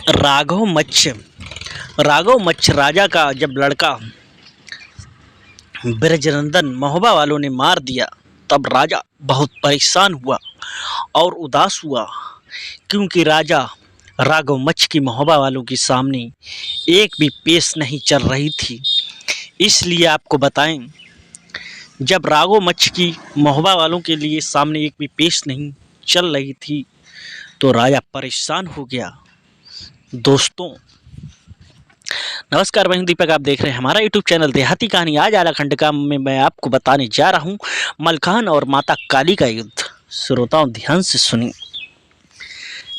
राघव मच्छ राजा का जब लड़का ब्रजनंदन महोबा वालों ने मार दिया, तब राजा बहुत परेशान हुआ और उदास हुआ, क्योंकि राजा राघव मच्छ की महोबा वालों के सामने एक भी पेश नहीं चल रही थी। इसलिए आपको बताएं, जब राघव मच्छ की महोबा वालों के लिए सामने एक भी पेश नहीं चल रही थी, तो राजा परेशान हो गया। दोस्तों नमस्कार, मैं हूं दीपक। आप देख रहे हैं हमारा यूट्यूब चैनल देहाती कहानी। आज आलाखंड का में मैं आपको बताने जा रहा हूं मलखान और माता काली का युद्ध। श्रोताओं ध्यान से सुनिए।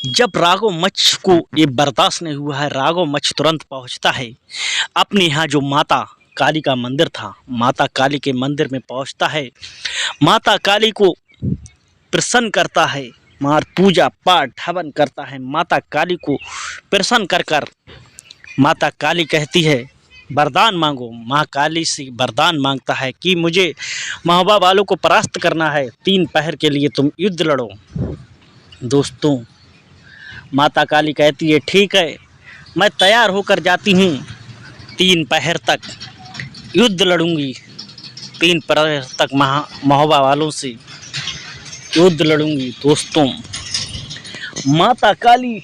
जब राघव मच्छ को ये बर्दाश्त नहीं हुआ है, राघव मच्छ तुरंत पहुंचता है अपने यहाँ जो माता काली का मंदिर था। माता काली के मंदिर में पहुंचता है, माता काली को प्रसन्न करता है, पूजा पाठ हवन करता है। माता काली को प्रसन्न कर माता काली कहती है वरदान मांगो। माँ काली से वरदान मांगता है कि मुझे महोबा वालों को परास्त करना है, 3 पहर के लिए तुम युद्ध लड़ो। दोस्तों माता काली कहती है ठीक है, मैं तैयार होकर जाती हूँ, 3 पहर तक युद्ध लड़ूंगी, 3 पहर तक महोबा वालों से युद्ध लड़ूंगी। दोस्तों माता काली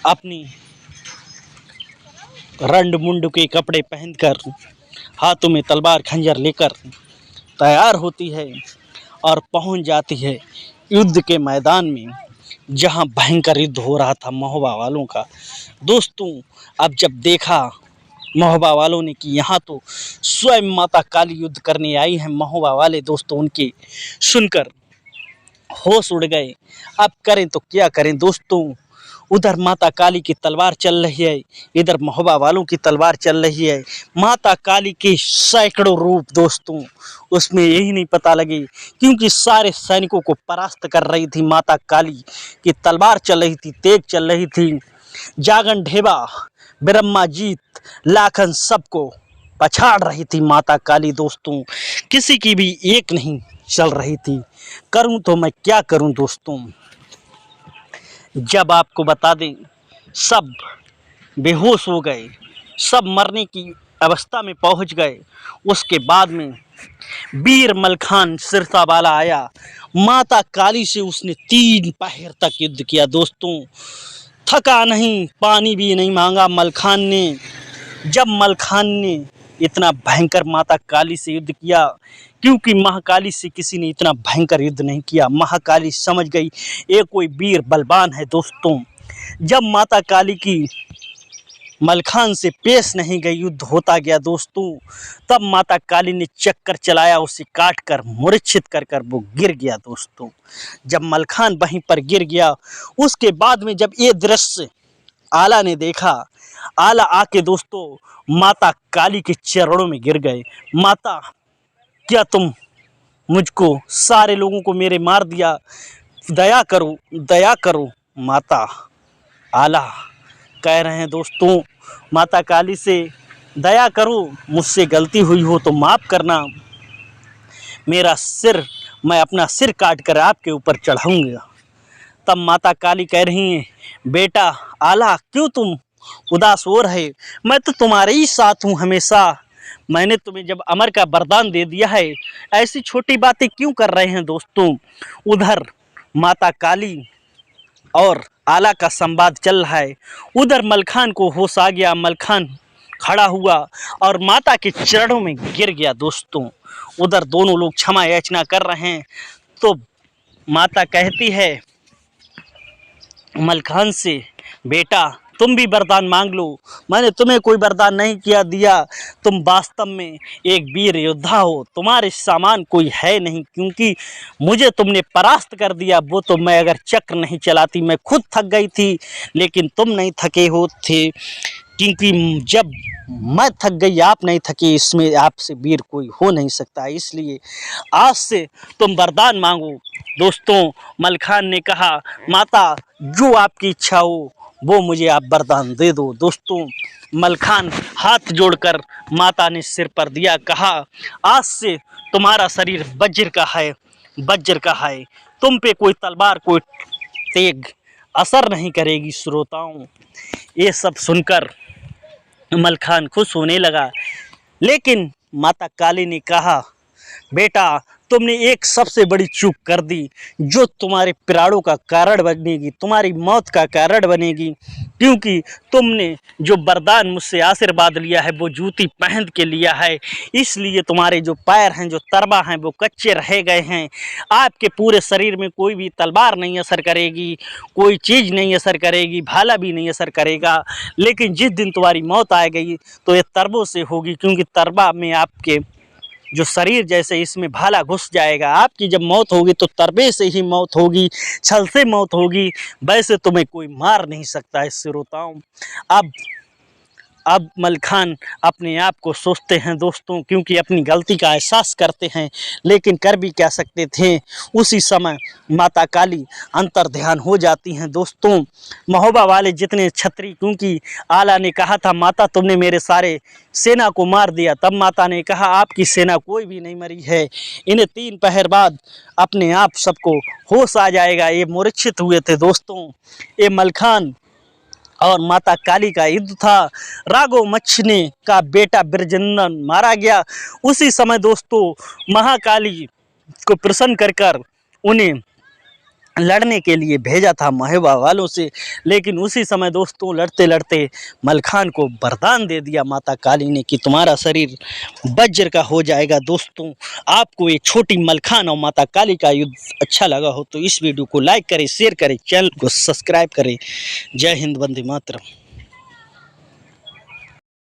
अपनी रंड मुंड के कपड़े पहनकर, हाथों में तलवार खंजर लेकर तैयार होती है और पहुंच जाती है युद्ध के मैदान में, जहां भयंकर युद्ध हो रहा था महोबा वालों का। दोस्तों अब जब देखा महोबा वालों ने कि यहाँ तो स्वयं माता काली युद्ध करने आई हैं, महोबा वाले दोस्तों उनके सुनकर होश उड़ गए। अब करें तो क्या करें। दोस्तों उधर माता काली की तलवार चल रही है, इधर महोबा वालों की तलवार चल रही है। माता काली के सैकड़ों रूप दोस्तों, उसमें यही नहीं पता लगे, क्योंकि सारे सैनिकों को परास्त कर रही थी। माता काली की तलवार चल रही थी, तेज चल रही थी। जागन ढेबा, ब्रह्मा जीत, लाखन सबको पछाड़ रही थी माता काली। दोस्तों किसी की भी एक नहीं चल रही थी। करूं तो मैं क्या करूं। दोस्तों जब आपको बता दें, सब बेहोश हो गए, सब मरने की अवस्था में पहुंच गए। उसके बाद में वीर मलखान सिरसा वाला आया, माता काली से उसने 3 पहर तक युद्ध किया। दोस्तों थका नहीं, पानी भी नहीं मांगा मलखान ने। जब मलखान ने इतना भयंकर माता काली से युद्ध किया, क्योंकि महाकाली से किसी ने इतना भयंकर युद्ध नहीं किया। महाकाली समझ गई ये कोई वीर बलवान है। दोस्तों जब माता काली की मलखान से पेश नहीं गई, युद्ध होता गया। दोस्तों तब माता काली ने चक्कर चलाया, उसे काट कर मूर्छित कर वो गिर गया। दोस्तों जब मलखान वहीं पर गिर गया, उसके बाद में जब ये दृश्य आला ने देखा, आला आके दोस्तों माता काली के चरणों में गिर गए। माता क्या तुम मुझको, सारे लोगों को मेरे मार दिया, दया करो दया करो। माता आला कह रहे हैं दोस्तों माता काली से दया करो, मुझसे गलती हुई हो तो माफ़ करना, मेरा सिर, मैं अपना सिर काट कर आपके ऊपर चढ़ाऊँगा। तब माता काली कह रही हैं बेटा आला क्यों तुम उदास हो रहे, मैं तो तुम्हारे ही साथ हूँ हमेशा। मैंने तुम्हें जब अमर का वरदान दे दिया है, ऐसी छोटी बातें क्यों कर रहे हैं। दोस्तों उधर माता काली और आला का संवाद चल रहा है, उधर मलखान को होश आ गया। मलखान खड़ा हुआ और माता के चरणों में गिर गया। दोस्तों उधर दोनों लोग क्षमा याचना कर रहे हैं, तो माता कहती है मलखान से बेटा तुम भी वरदान मांग लो, मैंने तुम्हें कोई वरदान नहीं किया दिया, तुम वास्तव में एक वीर योद्धा हो, तुम्हारे सामान कोई है नहीं, क्योंकि मुझे तुमने परास्त कर दिया। वो तो मैं अगर चक्र नहीं चलाती, मैं खुद थक गई थी, लेकिन तुम नहीं थके हो थे, क्योंकि जब मैं थक गई आप नहीं थके, इसमें आपसे वीर कोई हो नहीं सकता, इसलिए आज से तुम वरदान मांगो। दोस्तों मलखान ने कहा माता जो आपकी इच्छा हो वो मुझे आप वरदान दे दो। दोस्तों मलखान हाथ जोड़कर माता ने सिर पर दिया, कहा आज से तुम्हारा शरीर वज्र का है, तुम पे कोई तलवार कोई तेग असर नहीं करेगी। श्रोताओं, ये सब सुनकर मलखान खुश होने लगा, लेकिन माता काली ने कहा, बेटा तुमने एक सबसे बड़ी चूक कर दी, जो तुम्हारे प्राणों का कारण बनेगी, तुम्हारी मौत का कारण बनेगी, क्योंकि तुमने जो वरदान मुझसे आशीर्वाद लिया है वो जूती पहन के लिया है, इसलिए तुम्हारे जो पैर हैं, जो तरबा हैं, वो कच्चे रह गए हैं। आपके पूरे शरीर में कोई भी तलवार नहीं असर करेगी, कोई चीज़ नहीं असर करेगी, भाला भी नहीं असर करेगा, लेकिन जिस दिन तुम्हारी मौत आ गई तो ये तरबों से होगी, क्योंकि तरबा में आपके जो शरीर जैसे इसमें भाला घुस जाएगा। आपकी जब मौत होगी तो तरबे से ही मौत होगी, छल से मौत होगी, वैसे तुम्हें कोई मार नहीं सकता है। श्रोताओं, अब मलखान अपने आप को सोचते हैं दोस्तों, क्योंकि अपनी गलती का एहसास करते हैं, लेकिन कर भी क्या सकते थे। उसी समय माता काली अंतर्ध्यान हो जाती हैं दोस्तों। महोबा वाले जितने छत्री, क्योंकि आला ने कहा था माता तुमने मेरे सारे सेना को मार दिया, तब माता ने कहा आपकी सेना कोई भी नहीं मरी है, इन्हें 3 पहर बाद अपने आप सबको होश आ जाएगा। ये मूर्छित हुए थे दोस्तों। ये मलखान और माता काली का युद्ध था। राघव मच्छने का बेटा ब्रजनंदन मारा गया। उसी समय दोस्तों महाकाली को प्रसन्न कर उन्हें लड़ने के लिए भेजा था महोबा वालों से, लेकिन उसी समय दोस्तों लड़ते लड़ते मलखान को वरदान दे दिया माता काली ने कि तुम्हारा शरीर वज्र का हो जाएगा। दोस्तों, आपको ये छोटी मलखान और माता काली का युद्ध अच्छा लगा हो तो इस वीडियो को लाइक करें, शेयर करें, चैनल को सब्सक्राइब करें। जय हिंद, वंदे मातरम।